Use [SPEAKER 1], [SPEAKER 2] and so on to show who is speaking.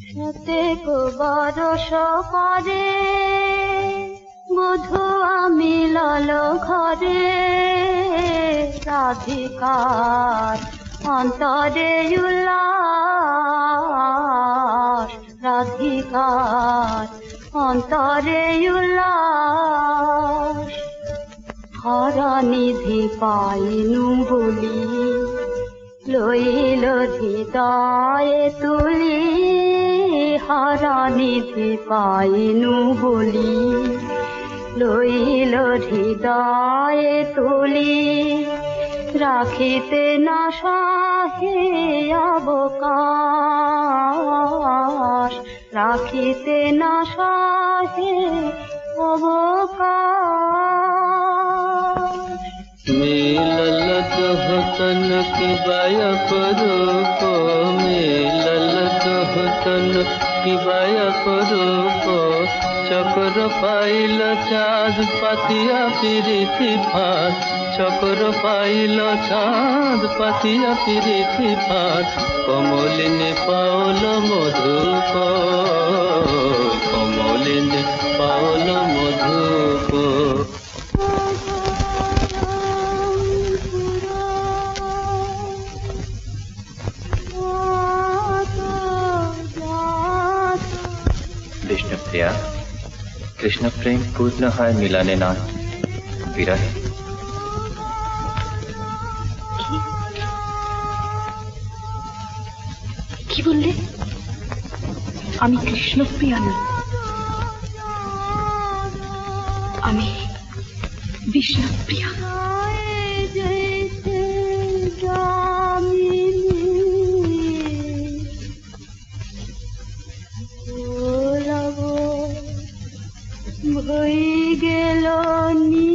[SPEAKER 1] প্রত্যেক বরষ করে মধু মিলল ঘরে, রাধিকার অন্তরে উল্লাস, রাধিকার অন্তরে উল্লাস। হরনিধি পাইনু বলি লইল হৃদয়ে তুলি, হরনিধি পাইনু বলি লইল হৃদয়ে তুলি। রাখিতে না সহে অবকাশ, রাখিতে না সহে অবকাশ।
[SPEAKER 2] मिलल दोहतन की बाया रूप, मिलल दोहतन की बाया रूप। चक्र पाइल चाँद पातिया प्रीति भात, चक्र पाइल चाँद पातिया प्रीति भात। कमलिनी पावल मधुप, कमलिनी पावल मधुप।
[SPEAKER 3] विष्णुप्रिया, कृष्ण प्रेम पूर्ण है मिलाने ना विरहे।
[SPEAKER 4] কি বললে? আমি কৃষ্ণপ্রিয়া নই, আমি বিষ্ণুপ্রিয়া।
[SPEAKER 1] ভই গেল নি